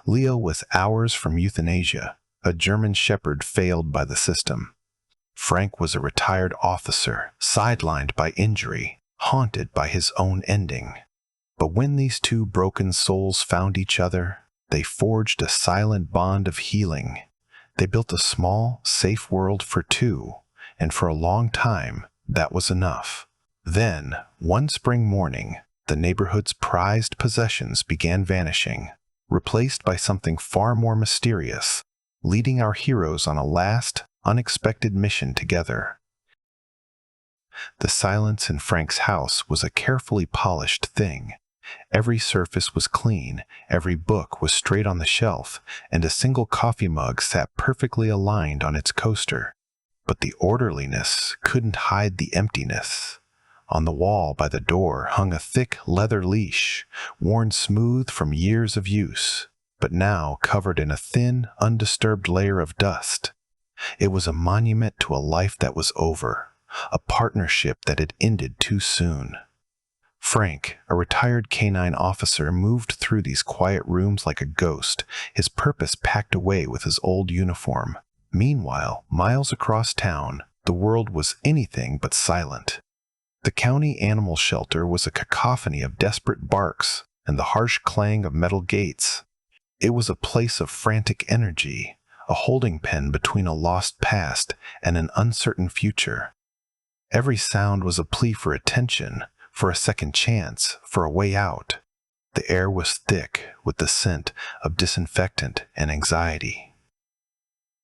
Leo was hours from euthanasia, a German shepherd failed by the system. Frank was a retired officer, sidelined by injury, haunted by his own ending. But when these two broken souls found each other, they forged a silent bond of healing. They built a small, safe world for two, and for a long time, that was enough. Then, one spring morning, the neighborhood's prized possessions began vanishing, replaced by something far more mysterious, leading our heroes on a last, unexpected mission together. The silence in Frank's house was a carefully polished thing. Every surface was clean, every book was straight on the shelf, and a single coffee mug sat perfectly aligned on its coaster. But the orderliness couldn't hide the emptiness. On the wall by the door hung a thick leather leash, worn smooth from years of use, but now covered in a thin, undisturbed layer of dust. It was a monument to a life that was over, a partnership that had ended too soon. Frank, a retired canine officer, moved through these quiet rooms like a ghost, his purpose packed away with his old uniform. Meanwhile, miles across town, the world was anything but silent. The county animal shelter was a cacophony of desperate barks and the harsh clang of metal gates. It was a place of frantic energy, a holding pen between a lost past and an uncertain future. Every sound was a plea for attention, for a second chance, for a way out. The air was thick with the scent of disinfectant and anxiety.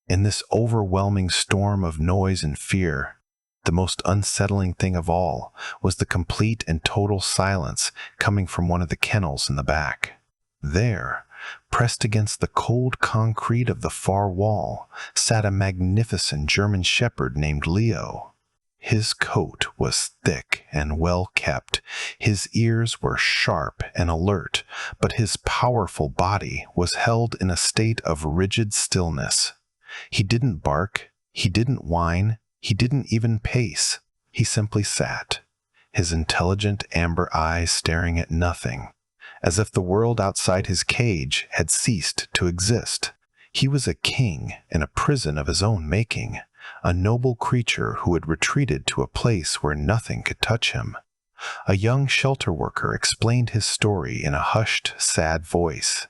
In this overwhelming storm of noise and fear, the most unsettling thing of all was the complete and total silence coming from one of the kennels in the back. There, pressed against the cold concrete of the far wall, sat a magnificent German shepherd named Leo. His coat was thick and well kept, his ears were sharp and alert, but his powerful body was held in a state of rigid stillness. He didn't bark, he didn't whine, he didn't even pace. He simply sat, his intelligent amber eyes staring at nothing, as if the world outside his cage had ceased to exist. He was a king in a prison of his own making, a noble creature who had retreated to a place where nothing could touch him. A young shelter worker explained his story in a hushed, sad voice.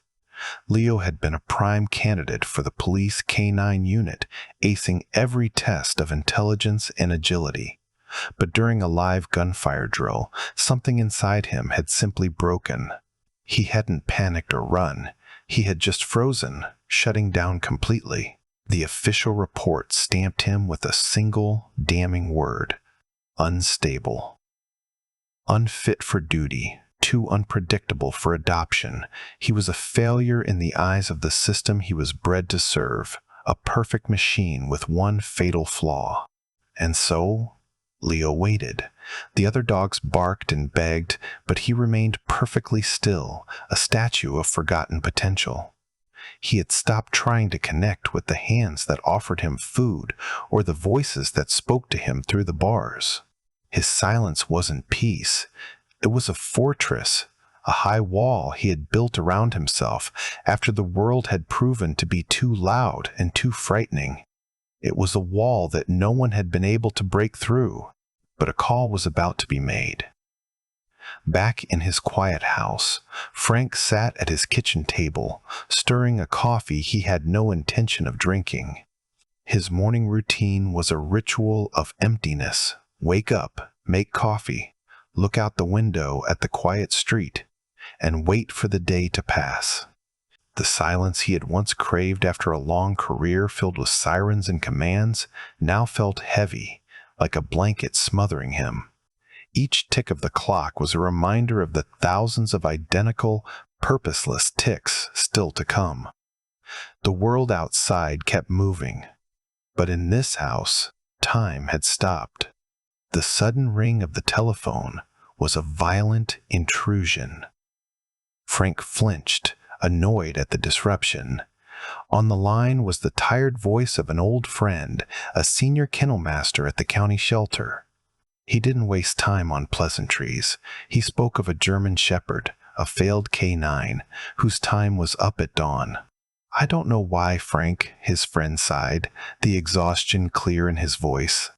Leo had been a prime candidate for the police canine unit, acing every test of intelligence and agility. But during a live gunfire drill, something inside him had simply broken. He hadn't panicked or run. He had just frozen, shutting down completely. The official report stamped him with a single damning word: unstable. Unfit for duty, too unpredictable for adoption. He was a failure in the eyes of the system he was bred to serve, a perfect machine with one fatal flaw. And so, Leo waited. The other dogs barked and begged, but he remained perfectly still, a statue of forgotten potential. He had stopped trying to connect with the hands that offered him food or the voices that spoke to him through the bars. His silence wasn't peace. It was a fortress, a high wall he had built around himself after the world had proven to be too loud and too frightening. It was a wall that no one had been able to break through, but a call was about to be made. Back in his quiet house, Frank sat at his kitchen table, stirring a coffee he had no intention of drinking. His morning routine was a ritual of emptiness. Wake up, make coffee, look out the window at the quiet street, and wait for the day to pass. The silence he had once craved after a long career filled with sirens and commands now felt heavy, like a blanket smothering him. Each tick of the clock was a reminder of the thousands of identical, purposeless ticks still to come. The world outside kept moving, but in this house, time had stopped. The sudden ring of the telephone was a violent intrusion. Frank flinched, annoyed at the disruption. On the line was the tired voice of an old friend, a senior kennel master at the county shelter. He didn't waste time on pleasantries. He spoke of a German shepherd, a failed K9, whose time was up at dawn. "I don't know why, Frank," his friend sighed, the exhaustion clear in his voice.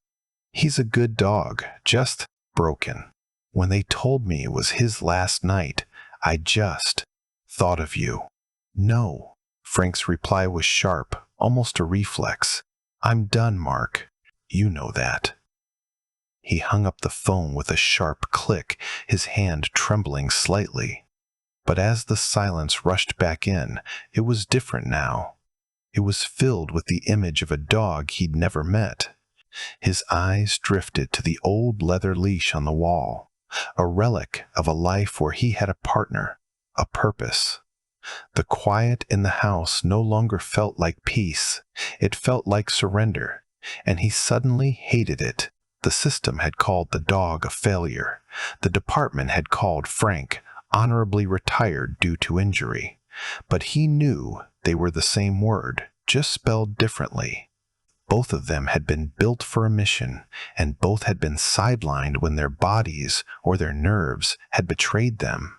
"He's a good dog, just broken. When they told me it was his last night, I just thought of you." "No." Frank's reply was sharp, almost a reflex. "I'm done, Mark. You know that." He hung up the phone with a sharp click, his hand trembling slightly. But as the silence rushed back in, it was different now. It was filled with the image of a dog he'd never met. His eyes drifted to the old leather leash on the wall, a relic of a life where he had a partner, a purpose. The quiet in the house no longer felt like peace. It felt like surrender, and he suddenly hated it. The system had called the dog a failure. The department had called Frank honorably retired due to injury. But he knew they were the same word, just spelled differently. Both of them had been built for a mission, and both had been sidelined when their bodies or their nerves had betrayed them.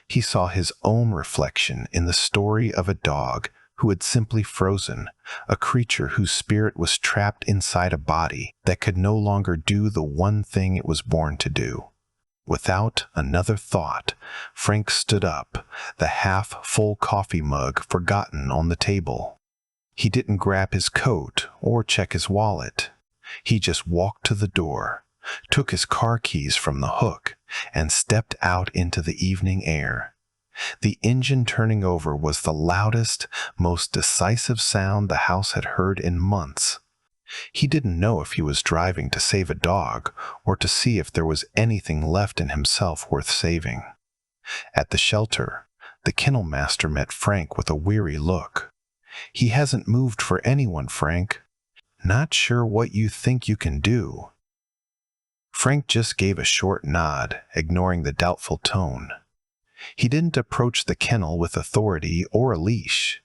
He saw his own reflection in the story of a dog who had simply frozen, a creature whose spirit was trapped inside a body that could no longer do the one thing it was born to do. Without another thought, Frank stood up, the half-full coffee mug forgotten on the table. He didn't grab his coat or check his wallet. He just walked to the door, took his car keys from the hook, and stepped out into the evening air. The engine turning over was the loudest, most decisive sound the house had heard in months. He didn't know if he was driving to save a dog or to see if there was anything left in himself worth saving. At the shelter, the kennel master met Frank with a weary look. "He hasn't moved for anyone, Frank. Not sure what you think you can do." Frank just gave a short nod, ignoring the doubtful tone. He didn't approach the kennel with authority or a leash.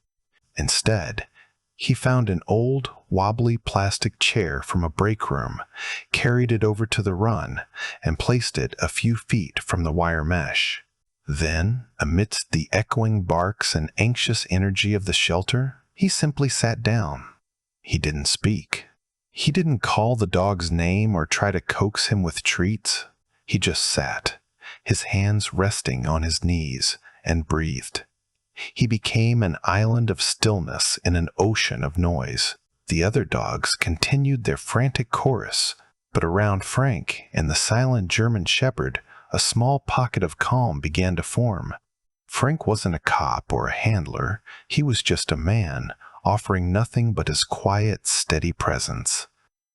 Instead, he found an old, wobbly plastic chair from a break room, carried it over to the run, and placed it a few feet from the wire mesh. Then, amidst the echoing barks and anxious energy of the shelter, he simply sat down. He didn't speak. He didn't call the dog's name or try to coax him with treats. He just sat, his hands resting on his knees, and breathed. He became an island of stillness in an ocean of noise. The other dogs continued their frantic chorus, but around Frank and the silent German shepherd, a small pocket of calm began to form. Frank wasn't a cop or a handler. He was just a man, offering nothing but his quiet, steady presence.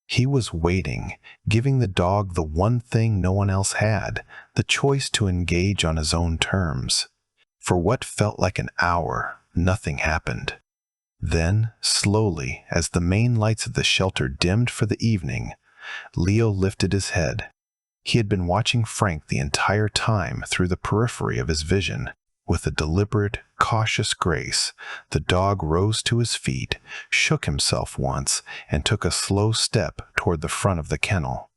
He was waiting, giving the dog the one thing no one else had, the choice to engage on his own terms. For what felt like an hour, nothing happened. Then, slowly, as the main lights of the shelter dimmed for the evening, Leo lifted his head. He had been watching Frank the entire time through the periphery of his vision. With a deliberate, cautious grace, the dog rose to his feet, shook himself once, and took a slow step toward the front of the kennel.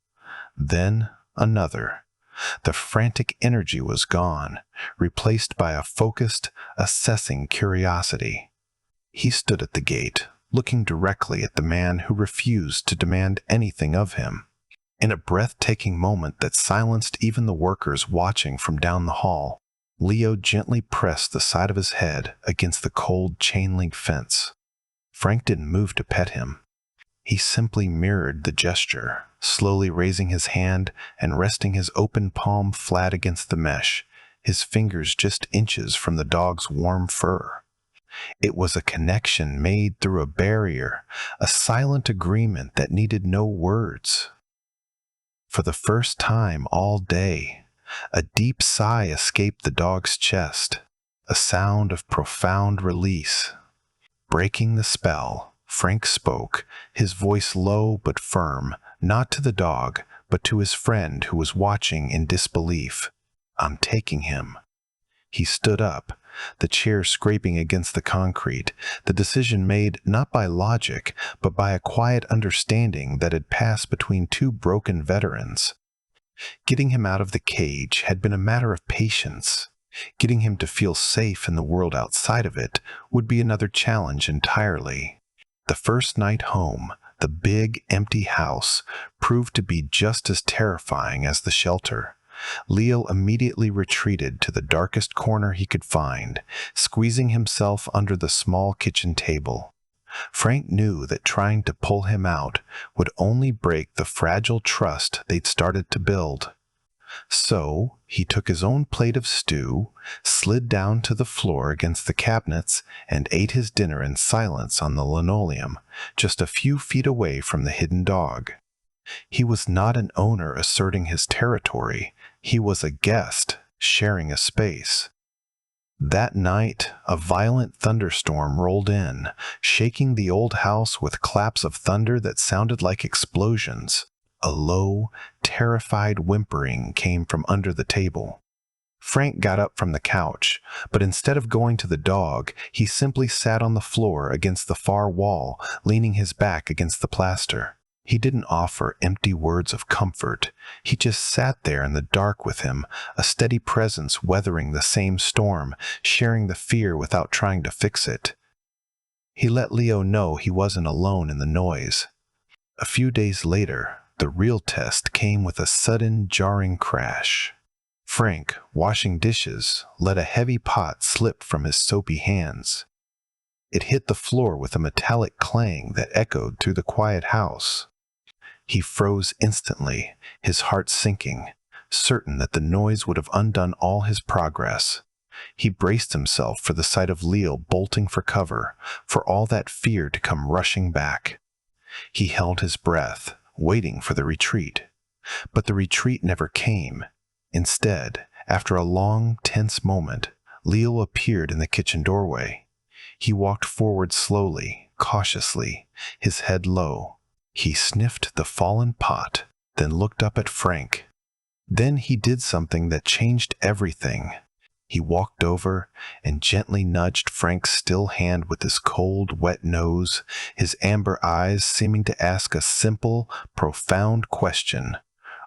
Then another. The frantic energy was gone, replaced by a focused, assessing curiosity. He stood at the gate, looking directly at the man who refused to demand anything of him. In a breathtaking moment that silenced even the workers watching from down the hall, Leo gently pressed the side of his head against the cold chain-link fence. Frank didn't move to pet him. He simply mirrored the gesture, slowly raising his hand and resting his open palm flat against the mesh, his fingers just inches from the dog's warm fur. It was a connection made through a barrier, a silent agreement that needed no words. For the first time all day, a deep sigh escaped the dog's chest, a sound of profound release. Breaking the spell, Frank spoke, his voice low but firm, not to the dog, but to his friend who was watching in disbelief. "I'm taking him." He stood up, the chair scraping against the concrete, the decision made not by logic, but by a quiet understanding that had passed between two broken veterans. Getting him out of the cage had been a matter of patience. Getting him to feel safe in the world outside of it would be another challenge entirely. The first night home, the big, empty house, proved to be just as terrifying as the shelter. Leo immediately retreated to the darkest corner he could find, squeezing himself under the small kitchen table. Frank knew that trying to pull him out would only break the fragile trust they'd started to build. So he took his own plate of stew, slid down to the floor against the cabinets, and ate his dinner in silence on the linoleum, just a few feet away from the hidden dog. He was not an owner asserting his territory. He was a guest sharing a space. That night, a violent thunderstorm rolled in, shaking the old house with claps of thunder that sounded like explosions. A low, terrified whimpering came from under the table. Frank got up from the couch, but instead of going to the dog, he simply sat on the floor against the far wall, leaning his back against the plaster. He didn't offer empty words of comfort. He just sat there in the dark with him, a steady presence weathering the same storm, sharing the fear without trying to fix it. He let Leo know he wasn't alone in the noise. A few days later, the real test came with a sudden, jarring crash. Frank, washing dishes, let a heavy pot slip from his soapy hands. It hit the floor with a metallic clang that echoed through the quiet house. He froze instantly, his heart sinking, certain that the noise would have undone all his progress. He braced himself for the sight of Leo bolting for cover, for all that fear to come rushing back. He held his breath, waiting for the retreat. But the retreat never came. Instead, after a long, tense moment, Leo appeared in the kitchen doorway. He walked forward slowly, cautiously, his head low. He sniffed the fallen pot, then looked up at Frank. Then he did something that changed everything. He walked over and gently nudged Frank's still hand with his cold, wet nose, his amber eyes seeming to ask a simple, profound question.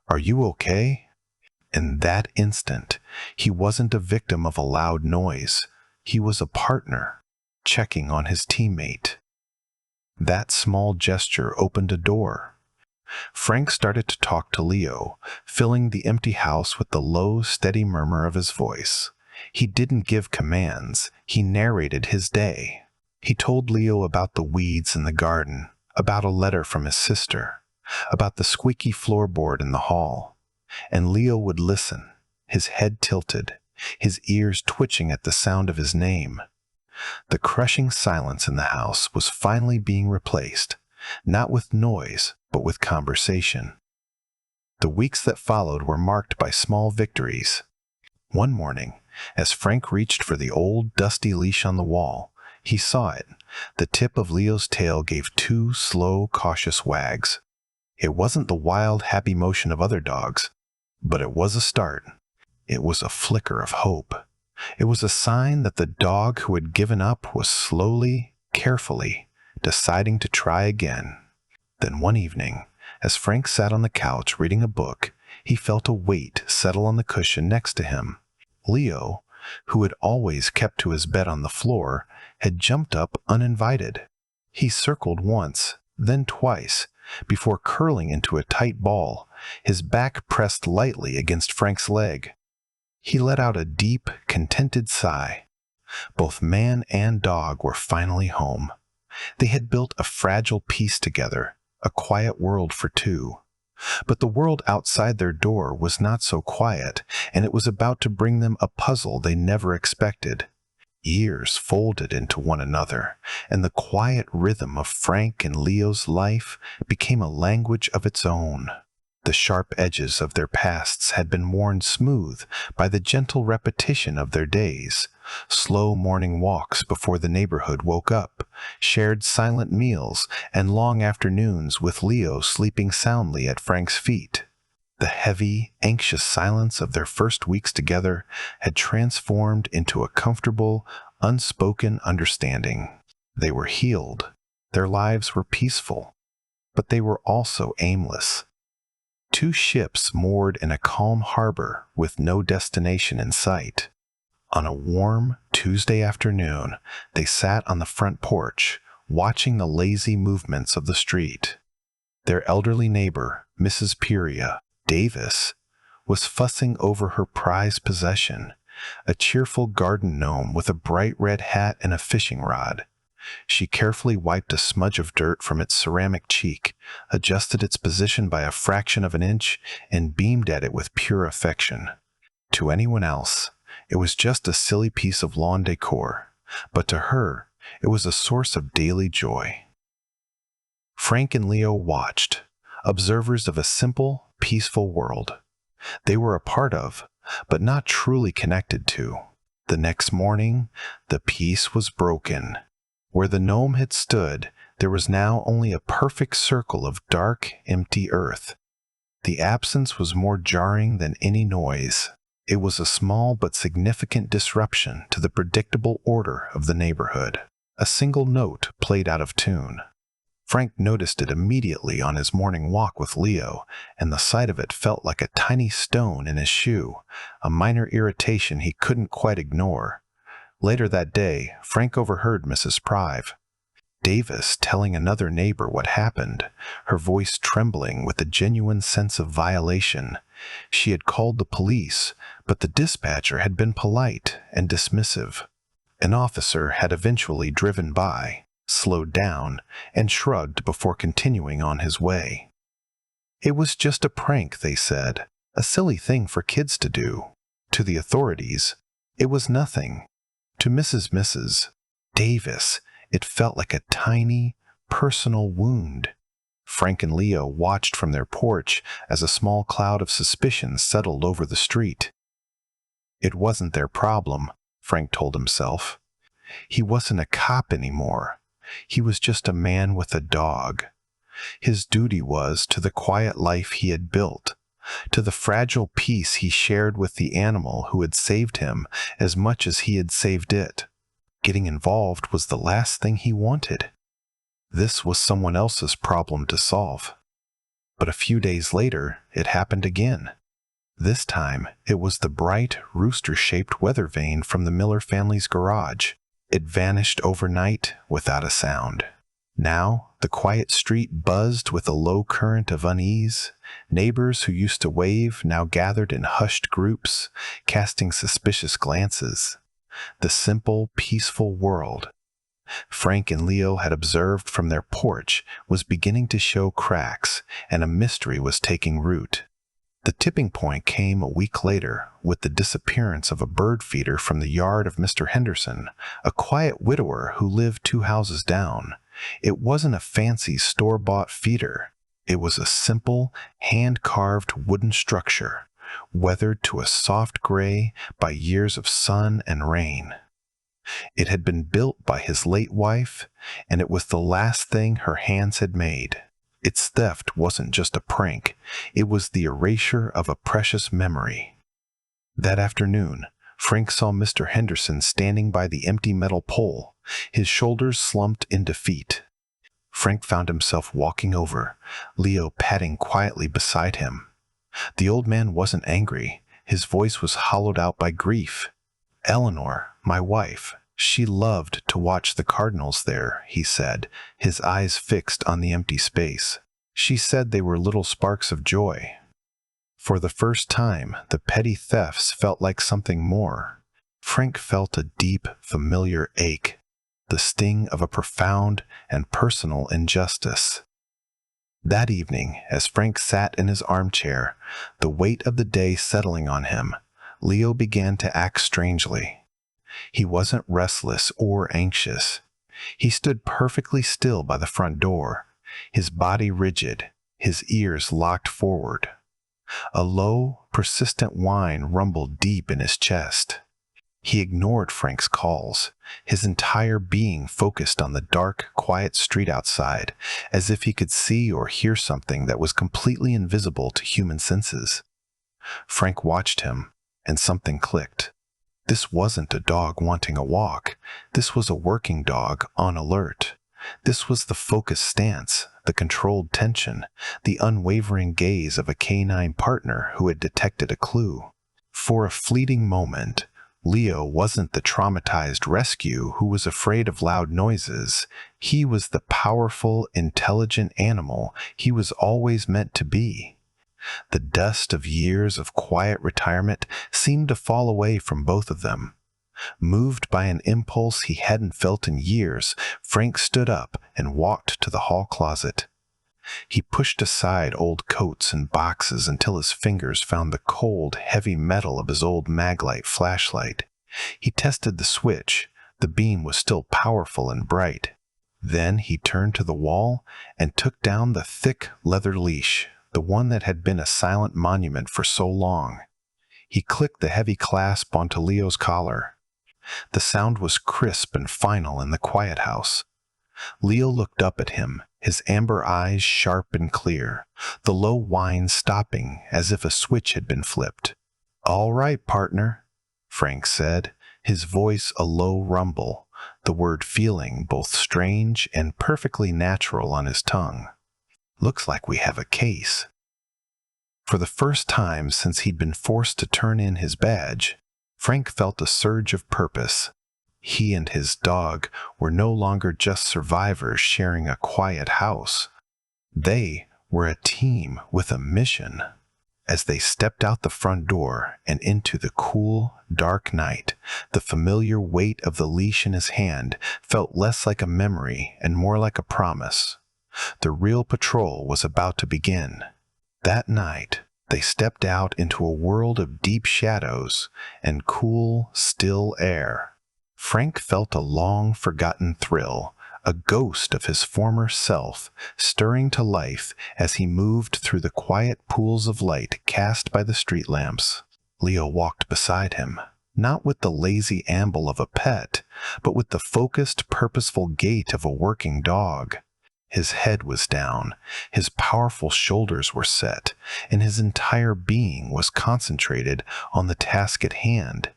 "Are you okay?" In that instant, he wasn't a victim of a loud noise. He was a partner, checking on his teammate. That small gesture opened a door. Frank started to talk to Leo, filling the empty house with the low, steady murmur of his voice. He didn't give commands. He narrated his day. He told Leo about the weeds in the garden, about a letter from his sister, about the squeaky floorboard in the hall. And Leo would listen, his head tilted, his ears twitching at the sound of his name. The crushing silence in the house was finally being replaced, not with noise, but with conversation. The weeks that followed were marked by small victories. One morning, as Frank reached for the old, dusty leash on the wall, he saw it. The tip of Leo's tail gave two slow, cautious wags. It wasn't the wild, happy motion of other dogs, but it was a start. It was a flicker of hope. It was a sign that the dog who had given up was slowly, carefully, deciding to try again. Then one evening, as Frank sat on the couch reading a book, he felt a weight settle on the cushion next to him. Leo, who had always kept to his bed on the floor, had jumped up uninvited. He circled once, then twice, before curling into a tight ball, his back pressed lightly against Frank's leg. He let out a deep, contented sigh. Both man and dog were finally home. They had built a fragile peace together, a quiet world for two. But the world outside their door was not so quiet, and it was about to bring them a puzzle they never expected. Years folded into one another, and the quiet rhythm of Frank and Leo's life became a language of its own. The sharp edges of their pasts had been worn smooth by the gentle repetition of their days, slow morning walks before the neighborhood woke up, shared silent meals, and long afternoons with Leo sleeping soundly at Frank's feet. The heavy, anxious silence of their first weeks together had transformed into a comfortable, unspoken understanding. They were healed. Their lives were peaceful, but they were also aimless. Two ships moored in a calm harbor with no destination in sight. On a warm Tuesday afternoon, they sat on the front porch, watching the lazy movements of the street. Their elderly neighbor, Mrs. Peria Davis, was fussing over her prized possession, a cheerful garden gnome with a bright red hat and a fishing rod. She carefully wiped a smudge of dirt from its ceramic cheek, adjusted its position by a fraction of an inch, and beamed at it with pure affection. To anyone else, it was just a silly piece of lawn decor, but to her, it was a source of daily joy. Frank and Leo watched, observers of a simple, peaceful world. They were a part of, but not truly connected to. The next morning, the peace was broken. Where the gnome had stood, there was now only a perfect circle of dark, empty earth. The absence was more jarring than any noise. It was a small but significant disruption to the predictable order of the neighborhood. A single note played out of tune. Frank noticed it immediately on his morning walk with Leo, and the sight of it felt like a tiny stone in his shoe, a minor irritation he couldn't quite ignore. Later that day, Frank overheard Mrs. Davis telling another neighbor what happened, her voice trembling with a genuine sense of violation. She had called the police, but the dispatcher had been polite and dismissive. An officer had eventually driven by, slowed down, and shrugged before continuing on his way. It was just a prank, they said, a silly thing for kids to do. To the authorities, it was nothing. To Mrs. Davis, it felt like a tiny, personal wound. Frank and Leo watched from their porch as a small cloud of suspicion settled over the street. It wasn't their problem, Frank told himself. He wasn't a cop anymore. He was just a man with a dog. His duty was to the quiet life he had built, to the fragile peace he shared with the animal who had saved him as much as he had saved it. Getting involved was the last thing he wanted. This was someone else's problem to solve. But a few days later, it happened again. This time, it was the bright, rooster-shaped weather vane from the Miller family's garage. It vanished overnight without a sound. Now, the quiet street buzzed with a low current of unease. Neighbors who used to wave now gathered in hushed groups, casting suspicious glances. The simple, peaceful world Frank and Leo had observed from their porch was beginning to show cracks, and a mystery was taking root. The tipping point came a week later with the disappearance of a bird feeder from the yard of Mr. Henderson, a quiet widower who lived 2 houses down. It wasn't a fancy store-bought feeder. It was a simple, hand-carved wooden structure, weathered to a soft gray by years of sun and rain. It had been built by his late wife, and it was the last thing her hands had made. Its theft wasn't just a prank, it was the erasure of a precious memory. That afternoon, Frank saw Mr. Henderson standing by the empty metal pole, his shoulders slumped in defeat. Frank found himself walking over, Leo padding quietly beside him. The old man wasn't angry, his voice was hollowed out by grief. "Eleanor, my wife, she loved to watch the cardinals there," he said, his eyes fixed on the empty space. "She said they were little sparks of joy." For the first time, the petty thefts felt like something more. Frank felt a deep, familiar ache, the sting of a profound and personal injustice. That evening, as Frank sat in his armchair, the weight of the day settling on him, Leo began to act strangely. He wasn't restless or anxious. He stood perfectly still by the front door, his body rigid, his ears locked forward. A low, persistent whine rumbled deep in his chest. He ignored Frank's calls, his entire being focused on the dark, quiet street outside, as if he could see or hear something that was completely invisible to human senses. Frank watched him, and something clicked. This wasn't a dog wanting a walk. This was a working dog on alert. This was the focused stance, the controlled tension, the unwavering gaze of a canine partner who had detected a clue. For a fleeting moment, Leo wasn't the traumatized rescue who was afraid of loud noises. He was the powerful, intelligent animal he was always meant to be. The dust of years of quiet retirement seemed to fall away from both of them. Moved by an impulse he hadn't felt in years, Frank stood up and walked to the hall closet. He pushed aside old coats and boxes until his fingers found the cold, heavy metal of his old Maglite flashlight. He tested the switch. The beam was still powerful and bright. Then he turned to the wall and took down the thick leather leash, the one that had been a silent monument for so long. He clicked the heavy clasp onto Leo's collar. The sound was crisp and final in the quiet house. Leo looked up at him, his amber eyes sharp and clear, the low whine stopping as if a switch had been flipped. "All right, partner," Frank said, his voice a low rumble, the word feeling both strange and perfectly natural on his tongue. "Looks like we have a case." For the first time since he'd been forced to turn in his badge, Frank felt a surge of purpose. He and his dog were no longer just survivors sharing a quiet house. They were a team with a mission. As they stepped out the front door and into the cool, dark night, the familiar weight of the leash in his hand felt less like a memory and more like a promise. The real patrol was about to begin. That night, they stepped out into a world of deep shadows and cool, still air. Frank felt a long-forgotten thrill, a ghost of his former self, stirring to life as he moved through the quiet pools of light cast by the street lamps. Leo walked beside him, not with the lazy amble of a pet, but with the focused, purposeful gait of a working dog. His head was down, his powerful shoulders were set, and his entire being was concentrated on the task at hand.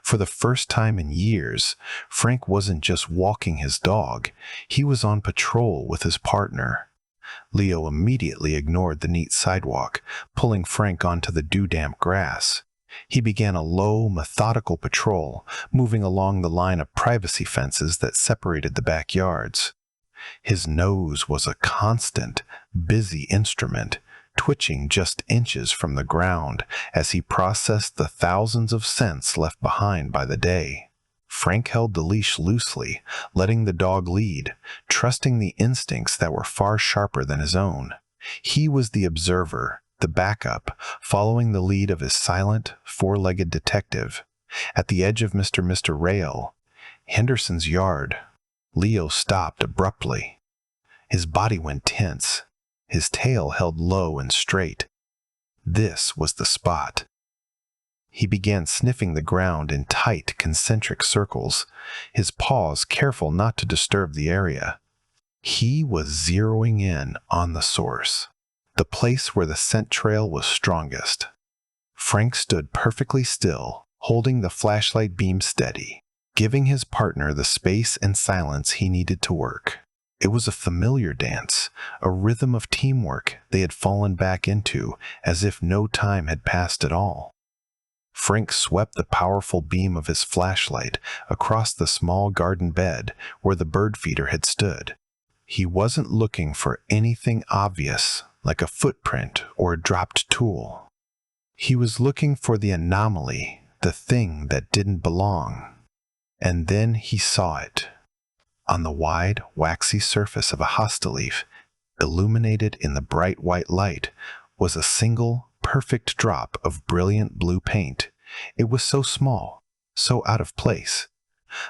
For the first time in years, Frank wasn't just walking his dog, he was on patrol with his partner. Leo immediately ignored the neat sidewalk, pulling Frank onto the dew-damp grass. He began a low, methodical patrol, moving along the line of privacy fences that separated the backyards. His nose was a constant, busy instrument, twitching just inches from the ground as he processed the thousands of scents left behind by the day. Frank held the leash loosely, letting the dog lead, trusting the instincts that were far sharper than his own. He was the observer, the backup, following the lead of his silent, four-legged detective. At the edge of Mr. Rail, Henderson's yard, Leo stopped abruptly. His body went tense. His tail held low and straight. This was the spot. He began sniffing the ground in tight, concentric circles, his paws careful not to disturb the area. He was zeroing in on the source, the place where the scent trail was strongest. Frank stood perfectly still, holding the flashlight beam steady, giving his partner the space and silence he needed to work. It was a familiar dance, a rhythm of teamwork they had fallen back into as if no time had passed at all. Frank swept the powerful beam of his flashlight across the small garden bed where the bird feeder had stood. He wasn't looking for anything obvious, like a footprint or a dropped tool. He was looking for the anomaly, the thing that didn't belong. And then he saw it. On the wide, waxy surface of a hosta leaf, illuminated in the bright white light, was a single, perfect drop of brilliant blue paint. It was so small, so out of place.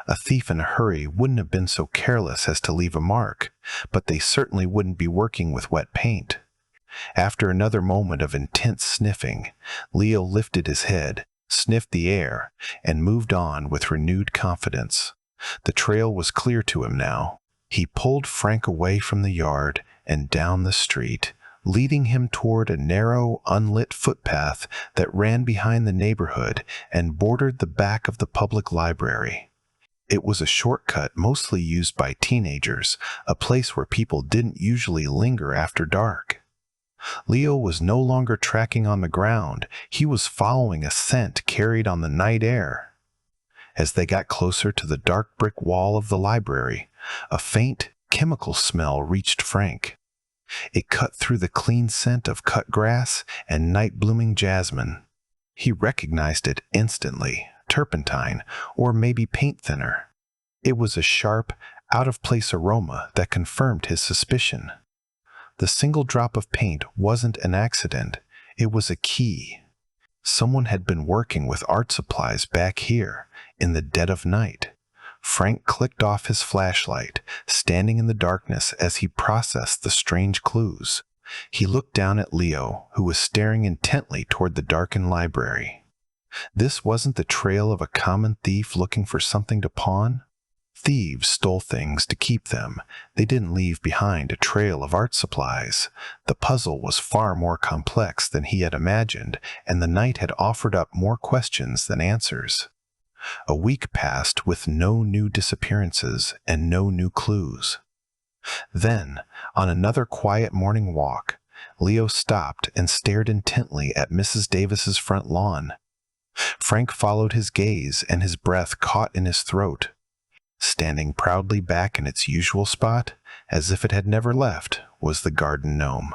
A thief in a hurry wouldn't have been so careless as to leave a mark, but they certainly wouldn't be working with wet paint. After another moment of intense sniffing, Leo lifted his head, sniffed the air, and moved on with renewed confidence. The trail was clear to him now. He pulled Frank away from the yard and down the street, leading him toward a narrow, unlit footpath that ran behind the neighborhood and bordered the back of the public library. It was a shortcut mostly used by teenagers, a place where people didn't usually linger after dark. Leo was no longer tracking on the ground. He was following a scent carried on the night air. As they got closer to the dark brick wall of the library, a faint chemical smell reached Frank. It cut through the clean scent of cut grass and night-blooming jasmine. He recognized it instantly, turpentine, or maybe paint thinner. It was a sharp, out-of-place aroma that confirmed his suspicion. The single drop of paint wasn't an accident, it was a key. Someone had been working with art supplies back here, in the dead of night. Frank clicked off his flashlight, standing in the darkness as he processed the strange clues. He looked down at Leo, who was staring intently toward the darkened library. This wasn't the trail of a common thief looking for something to pawn. Thieves stole things to keep them. They didn't leave behind a trail of art supplies. The puzzle was far more complex than he had imagined, and the night had offered up more questions than answers. A week passed with no new disappearances and no new clues. Then, on another quiet morning walk, Leo stopped and stared intently at Mrs. Davis's front lawn. Frank followed his gaze, and his breath caught in his throat. Standing proudly back in its usual spot, as if it had never left, was the garden gnome.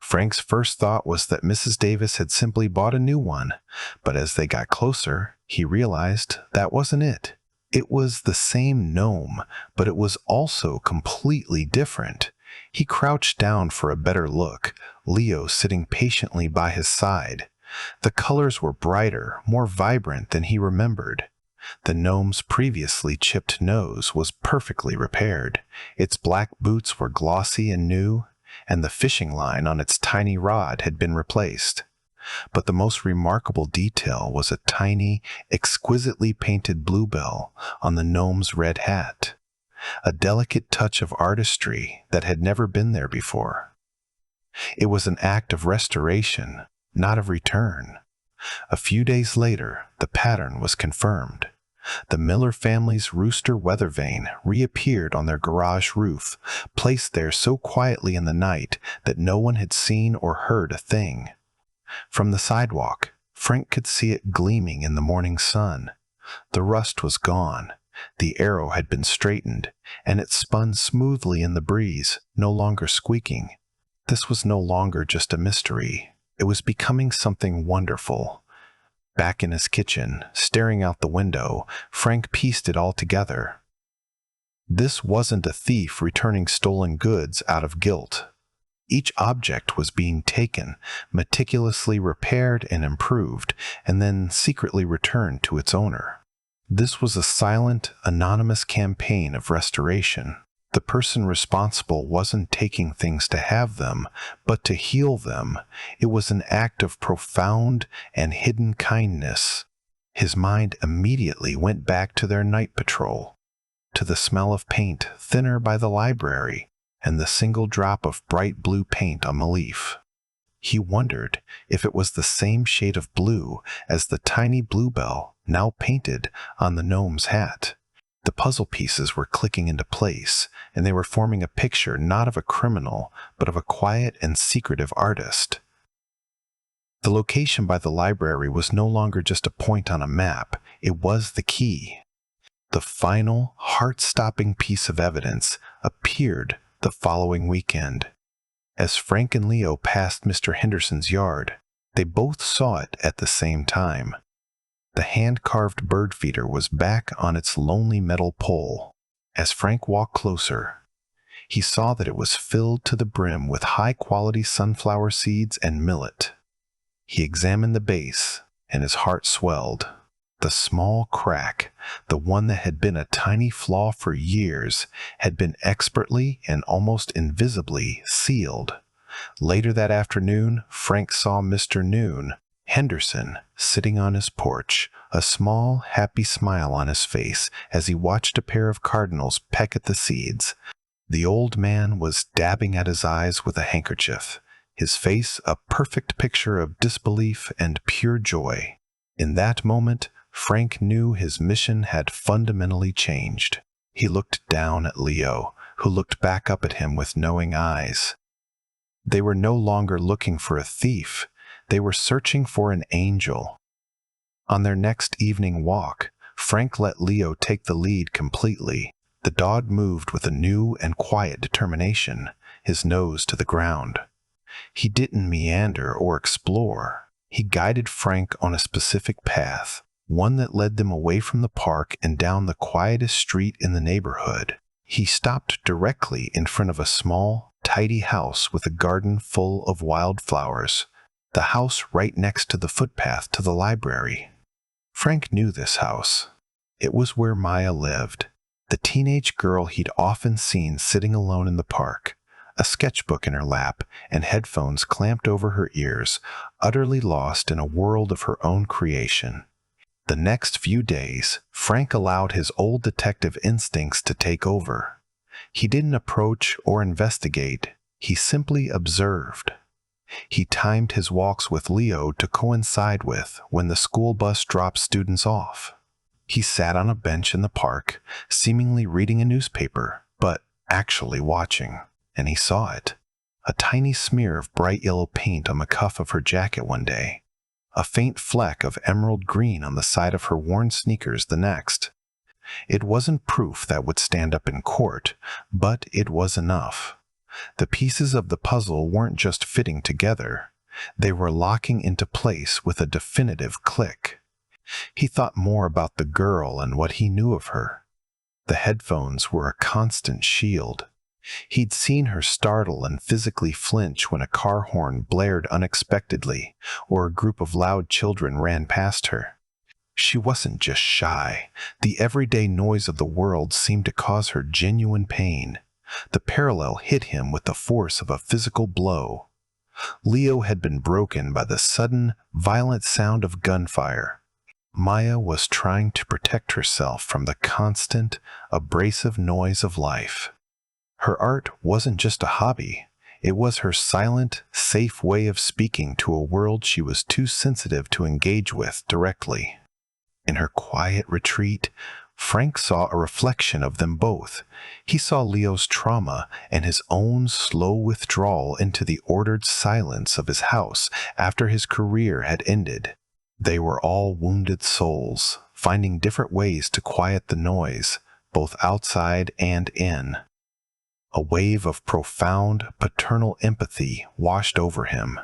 Frank's first thought was that Mrs. Davis had simply bought a new one, but as they got closer, he realized that wasn't it. It was the same gnome, but it was also completely different. He crouched down for a better look, Leo sitting patiently by his side. The colors were brighter, more vibrant than he remembered. The gnome's previously chipped nose was perfectly repaired. Its black boots were glossy and new, and the fishing line on its tiny rod had been replaced. But the most remarkable detail was a tiny, exquisitely painted bluebell on the gnome's red hat, a delicate touch of artistry that had never been there before. It was an act of restoration, not of return. A few days later, the pattern was confirmed. The Miller family's rooster weather vane reappeared on their garage roof, placed there so quietly in the night that no one had seen or heard a thing. From the sidewalk, Frank could see it gleaming in the morning sun. The rust was gone, the arrow had been straightened, and it spun smoothly in the breeze, no longer squeaking. This was no longer just a mystery. It was becoming something wonderful. Back in his kitchen, staring out the window, Frank pieced it all together. This wasn't a thief returning stolen goods out of guilt. Each object was being taken, meticulously repaired and improved, and then secretly returned to its owner. This was a silent, anonymous campaign of restoration. The person responsible wasn't taking things to have them, but to heal them. It was an act of profound and hidden kindness. His mind immediately went back to their night patrol, to the smell of paint thinner by the library, and the single drop of bright blue paint on the leaf. He wondered if it was the same shade of blue as the tiny bluebell now painted on the gnome's hat. The puzzle pieces were clicking into place, and they were forming a picture not of a criminal, but of a quiet and secretive artist. The location by the library was no longer just a point on a map, it was the key. The final, heart-stopping piece of evidence appeared the following weekend. As Frank and Leo passed Mr. Henderson's yard, they both saw it at the same time. The hand-carved bird feeder was back on its lonely metal pole. As Frank walked closer, he saw that it was filled to the brim with high-quality sunflower seeds and millet. He examined the base, and his heart swelled. The small crack, the one that had been a tiny flaw for years, had been expertly and almost invisibly sealed. Later that afternoon, Frank saw Mr. Noon, Henderson, sitting on his porch, a small, happy smile on his face as he watched a pair of cardinals peck at the seeds. The old man was dabbing at his eyes with a handkerchief, his face a perfect picture of disbelief and pure joy. In that moment, Frank knew his mission had fundamentally changed. He looked down at Leo, who looked back up at him with knowing eyes. They were no longer looking for a thief. They were searching for an angel. On their next evening walk, Frank let Leo take the lead completely. The dog moved with a new and quiet determination, his nose to the ground. He didn't meander or explore. He guided Frank on a specific path, one that led them away from the park and down the quietest street in the neighborhood. He stopped directly in front of a small, tidy house with a garden full of wildflowers, the house right next to the footpath to the library. Frank knew this house. It was where Maya lived, the teenage girl he'd often seen sitting alone in the park, a sketchbook in her lap and headphones clamped over her ears, utterly lost in a world of her own creation. The next few days, Frank allowed his old detective instincts to take over. He didn't approach or investigate, he simply observed. He timed his walks with Leo to coincide with when the school bus dropped students off. He sat on a bench in the park, seemingly reading a newspaper, but actually watching, and he saw it. A tiny smear of bright yellow paint on the cuff of her jacket one day, a faint fleck of emerald green on the side of her worn sneakers the next. It wasn't proof that would stand up in court, but it was enough. The pieces of the puzzle weren't just fitting together, they were locking into place with a definitive click. He thought more about the girl and what he knew of her. The headphones were a constant shield. He'd seen her startle and physically flinch when a car horn blared unexpectedly or a group of loud children ran past her. She wasn't just shy. The everyday noise of the world seemed to cause her genuine pain. The parallel hit him with the force of a physical blow. Leo had been broken by the sudden, violent sound of gunfire. Maya was trying to protect herself from the constant, abrasive noise of life. Her art wasn't just a hobby. It was her silent, safe way of speaking to a world she was too sensitive to engage with directly. In her quiet retreat, Frank saw a reflection of them both. He saw Leo's trauma and his own slow withdrawal into the ordered silence of his house after his career had ended. They were all wounded souls, finding different ways to quiet the noise, both outside and in. A wave of profound, paternal empathy washed over him.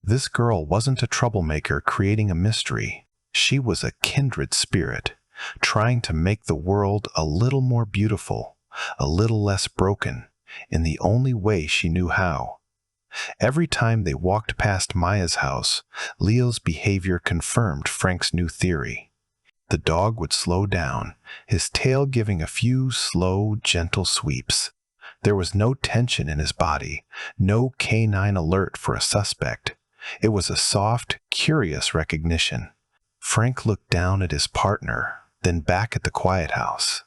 This girl wasn't a troublemaker creating a mystery. She was a kindred spirit, trying to make the world a little more beautiful, a little less broken, in the only way she knew how. Every time they walked past Maya's house, Leo's behavior confirmed Frank's new theory. The dog would slow down, his tail giving a few slow, gentle sweeps. There was no tension in his body, no canine alert for a suspect. It was a soft, curious recognition. Frank looked down at his partner, then back at the quiet house.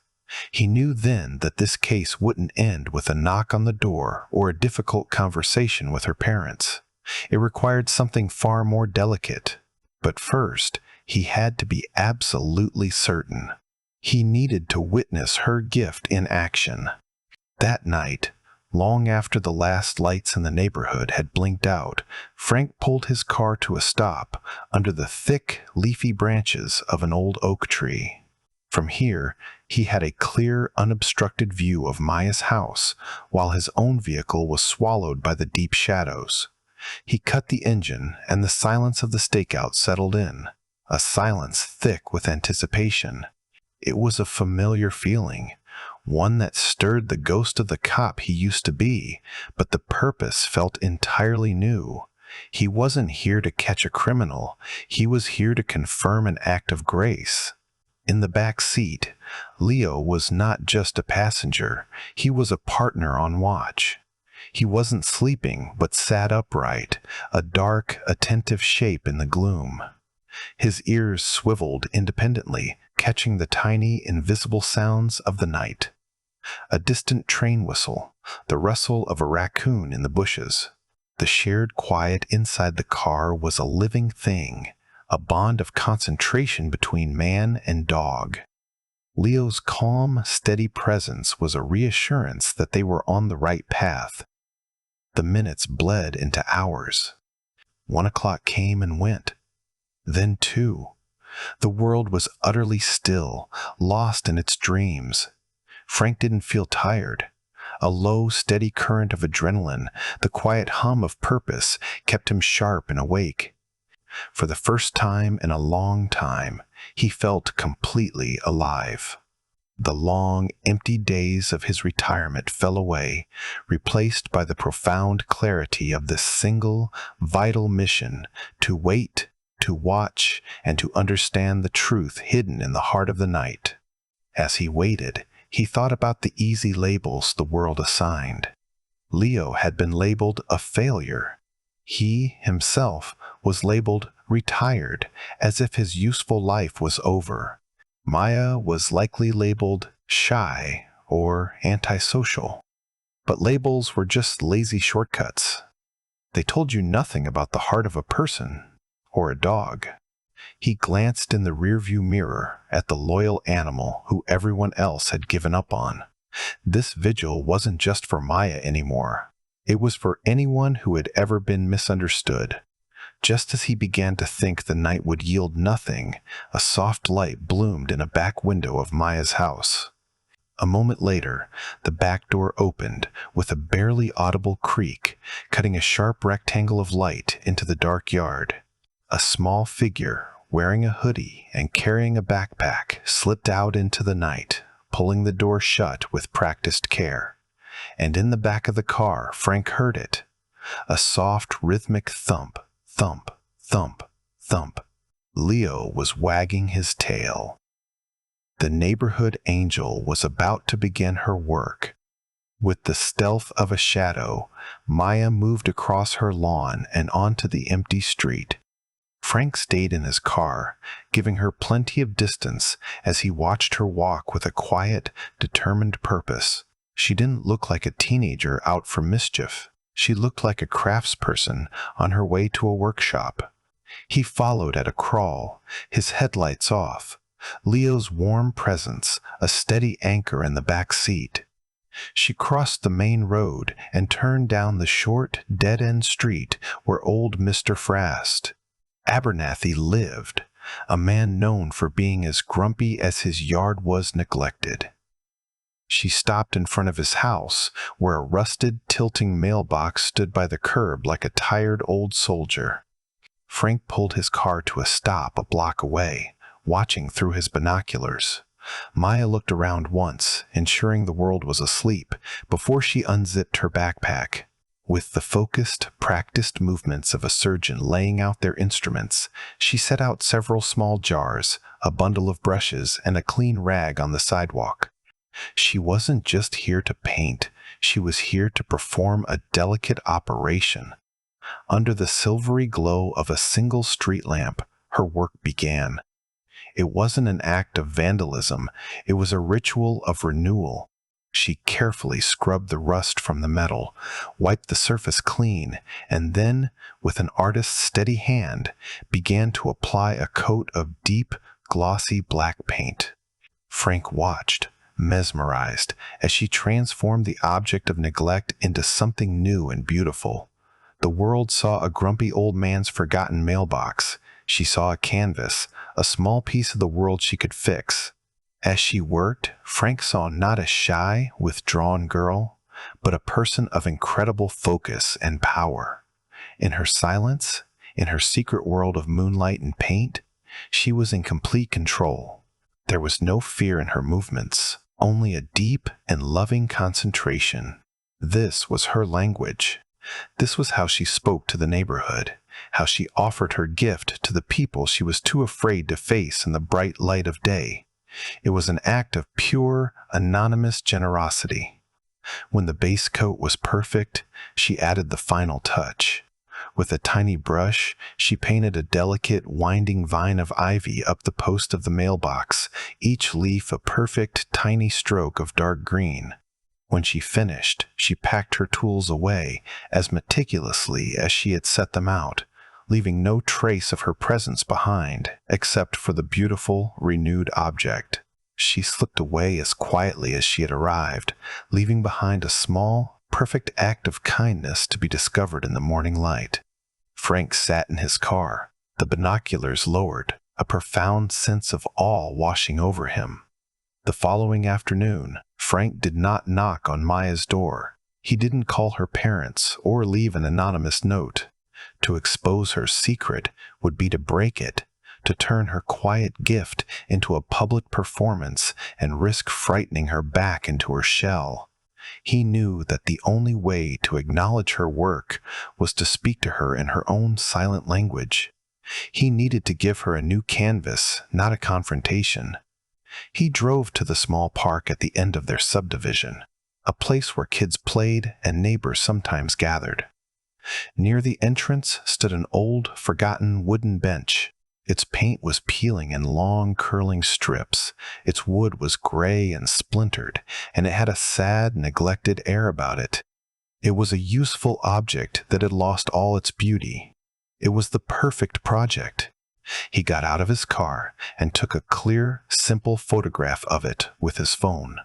He knew then that this case wouldn't end with a knock on the door or a difficult conversation with her parents. It required something far more delicate. But first, he had to be absolutely certain. He needed to witness her gift in action. That night, long after the last lights in the neighborhood had blinked out, Frank pulled his car to a stop under the thick, leafy branches of an old oak tree. From here, he had a clear, unobstructed view of Maya's house, while his own vehicle was swallowed by the deep shadows. He cut the engine, and the silence of the stakeout settled in, a silence thick with anticipation. It was a familiar feeling, one that stirred the ghost of the cop he used to be, but the purpose felt entirely new. He wasn't here to catch a criminal, he was here to confirm an act of grace. In the back seat, Leo was not just a passenger, he was a partner on watch. He wasn't sleeping, but sat upright, a dark, attentive shape in the gloom. His ears swiveled independently, catching the tiny, invisible sounds of the night. A distant train whistle, the rustle of a raccoon in the bushes. The shared quiet inside the car was a living thing, a bond of concentration between man and dog. Leo's calm, steady presence was a reassurance that they were on the right path. The minutes bled into hours. 1 o'clock came and went. Then 2. The world was utterly still, lost in its dreams. Frank didn't feel tired. A low, steady current of adrenaline, the quiet hum of purpose, kept him sharp and awake. For the first time in a long time, he felt completely alive. The long, empty days of his retirement fell away, replaced by the profound clarity of this single, vital mission to wait, to watch, and to understand the truth hidden in the heart of the night. As he waited, he thought about the easy labels the world assigned. Leo had been labeled a failure. He, himself, was labeled retired, as if his useful life was over. Maya was likely labeled shy or antisocial. But labels were just lazy shortcuts. They told you nothing about the heart of a person or a dog. He glanced in the rearview mirror at the loyal animal who everyone else had given up on. This vigil wasn't just for Maya anymore. It was for anyone who had ever been misunderstood. Just as he began to think the night would yield nothing, a soft light bloomed in a back window of Maya's house. A moment later, the back door opened with a barely audible creak, cutting a sharp rectangle of light into the dark yard. A small figure, wearing a hoodie and carrying a backpack, slipped out into the night, pulling the door shut with practiced care. And in the back of the car, Frank heard it. A soft, rhythmic thump, thump, thump, thump. Leo was wagging his tail. The neighborhood angel was about to begin her work. With the stealth of a shadow, Maya moved across her lawn and onto the empty street. Frank stayed in his car, giving her plenty of distance as he watched her walk with a quiet, determined purpose. She didn't look like a teenager out for mischief. She looked like a craftsperson on her way to a workshop. He followed at a crawl, his headlights off. Leo's warm presence, a steady anchor in the back seat. She crossed the main road and turned down the short, dead-end street where old Mr. Frast, Abernathy, lived, a man known for being as grumpy as his yard was neglected. She stopped in front of his house, where a rusted, tilting mailbox stood by the curb like a tired old soldier. Frank pulled his car to a stop a block away, watching through his binoculars. Maya looked around once, ensuring the world was asleep, before she unzipped her backpack. With the focused, practiced movements of a surgeon laying out their instruments, she set out several small jars, a bundle of brushes, and a clean rag on the sidewalk. She wasn't just here to paint, she was here to perform a delicate operation. Under the silvery glow of a single street lamp, her work began. It wasn't an act of vandalism, it was a ritual of renewal. She carefully scrubbed the rust from the metal, wiped the surface clean, and then, with an artist's steady hand, began to apply a coat of deep, glossy black paint. Frank watched, mesmerized, as she transformed the object of neglect into something new and beautiful. The world saw a grumpy old man's forgotten mailbox. She saw a canvas, a small piece of the world she could fix. As she worked, Frank saw not a shy, withdrawn girl, but a person of incredible focus and power. In her silence, in her secret world of moonlight and paint, she was in complete control. There was no fear in her movements, only a deep and loving concentration. This was her language. This was how she spoke to the neighborhood, how she offered her gift to the people she was too afraid to face in the bright light of day. It was an act of pure, anonymous generosity. When the base coat was perfect, she added the final touch. With a tiny brush, she painted a delicate, winding vine of ivy up the post of the mailbox, each leaf a perfect, tiny stroke of dark green. When she finished, she packed her tools away as meticulously as she had set them out, leaving no trace of her presence behind, except for the beautiful, renewed object. She slipped away as quietly as she had arrived, leaving behind a small, perfect act of kindness to be discovered in the morning light. Frank sat in his car, the binoculars lowered, a profound sense of awe washing over him. The following afternoon, Frank did not knock on Maya's door. He didn't call her parents or leave an anonymous note. To expose her secret would be to break it, to turn her quiet gift into a public performance and risk frightening her back into her shell. He knew that the only way to acknowledge her work was to speak to her in her own silent language. He needed to give her a new canvas, not a confrontation. He drove to the small park at the end of their subdivision, a place where kids played and neighbors sometimes gathered. Near the entrance stood an old, forgotten wooden bench. Its paint was peeling in long, curling strips. Its wood was gray and splintered, and it had a sad, neglected air about it. It was a useful object that had lost all its beauty. It was the perfect project. He got out of his car and took a clear, simple photograph of it with his phone.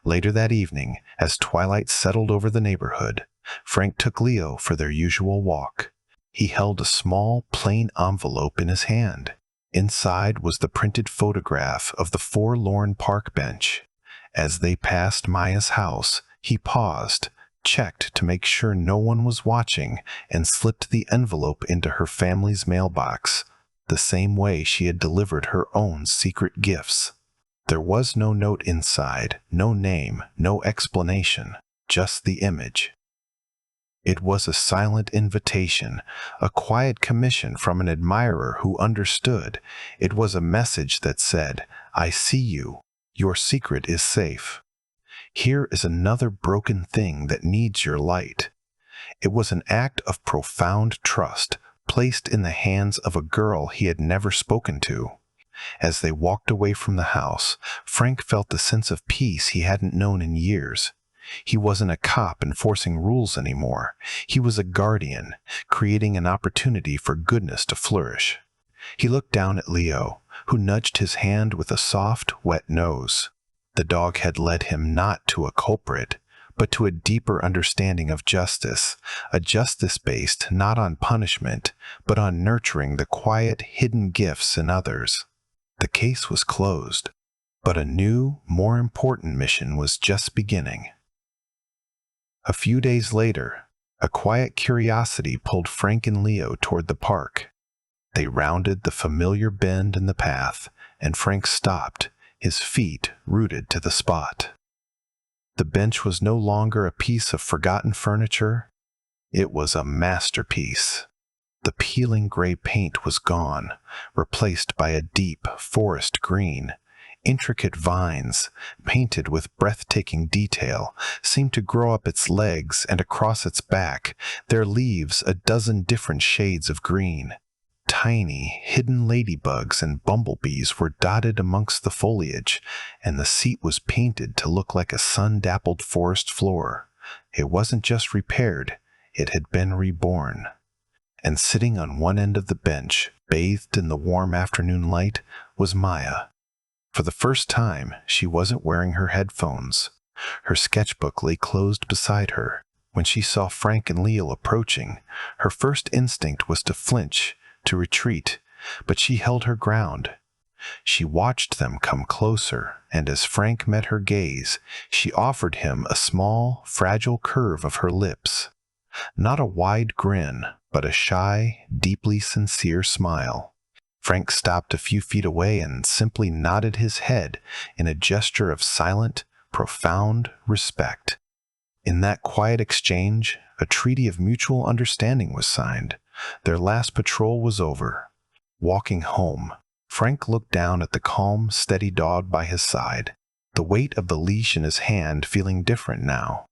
Later that evening, as twilight settled over the neighborhood, Frank took Leo for their usual walk. He held a small, plain envelope in his hand. Inside was the printed photograph of the forlorn park bench. As they passed Maya's house, he paused, checked to make sure no one was watching, and slipped the envelope into her family's mailbox, the same way she had delivered her own secret gifts. There was no note inside, no name, no explanation, just the image. It was a silent invitation, a quiet commission from an admirer who understood. It was a message that said, "I see you. Your secret is safe. Here is another broken thing that needs your light." It was an act of profound trust, placed in the hands of a girl he had never spoken to. As they walked away from the house, Frank felt a sense of peace he hadn't known in years. He wasn't a cop enforcing rules anymore. He was a guardian, creating an opportunity for goodness to flourish. He looked down at Leo, who nudged his hand with a soft, wet nose. The dog had led him not to a culprit, but to a deeper understanding of justice, a justice based not on punishment, but on nurturing the quiet, hidden gifts in others. The case was closed, but a new, more important mission was just beginning. A few days later, a quiet curiosity pulled Frank and Leo toward the park. They rounded the familiar bend in the path, and Frank stopped, his feet rooted to the spot. The bench was no longer a piece of forgotten furniture. It was a masterpiece. The peeling gray paint was gone, replaced by a deep forest green. Intricate vines, painted with breathtaking detail, seemed to grow up its legs and across its back, their leaves a dozen different shades of green. Tiny, hidden ladybugs and bumblebees were dotted amongst the foliage, and the seat was painted to look like a sun-dappled forest floor. It wasn't just repaired, it had been reborn. And sitting on one end of the bench, bathed in the warm afternoon light, was Maya. For the first time, she wasn't wearing her headphones. Her sketchbook lay closed beside her. When she saw Frank and Leo approaching, her first instinct was to flinch, to retreat, but she held her ground. She watched them come closer, and as Frank met her gaze, she offered him a small, fragile curve of her lips. Not a wide grin, but a shy, deeply sincere smile. Frank stopped a few feet away and simply nodded his head in a gesture of silent, profound respect. In that quiet exchange, a treaty of mutual understanding was signed. Their last patrol was over. Walking home, Frank looked down at the calm, steady dog by his side, the weight of the leash in his hand feeling different now,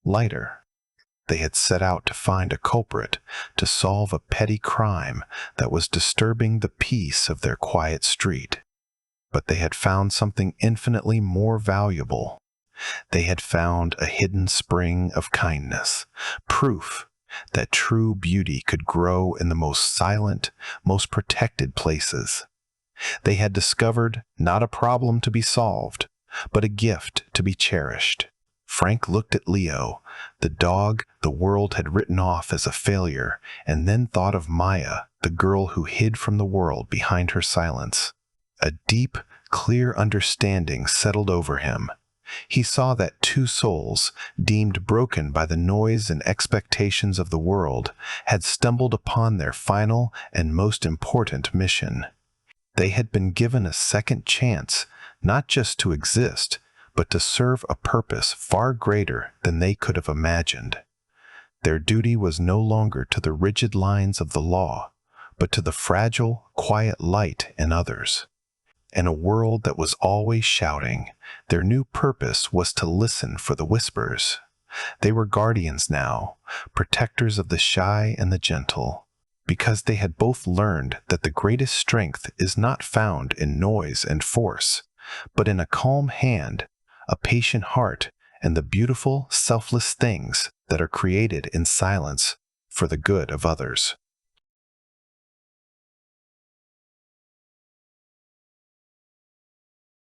lighter. They had set out to find a culprit, to solve a petty crime that was disturbing the peace of their quiet street. But they had found something infinitely more valuable. They had found a hidden spring of kindness, proof that true beauty could grow in the most silent, most protected places. They had discovered not a problem to be solved, but a gift to be cherished. Frank looked at Leo, the dog the world had written off as a failure, and then thought of Maya, the girl who hid from the world behind her silence. A deep, clear understanding settled over him. He saw that two souls, deemed broken by the noise and expectations of the world, had stumbled upon their final and most important mission. They had been given a second chance, not just to exist, but to serve a purpose far greater than they could have imagined. Their duty was no longer to the rigid lines of the law, but to the fragile, quiet light in others. In a world that was always shouting, their new purpose was to listen for the whispers. They were guardians now, protectors of the shy and the gentle, because they had both learned that the greatest strength is not found in noise and force, but in a calm hand, a patient heart, and the beautiful, selfless things that are created in silence for the good of others.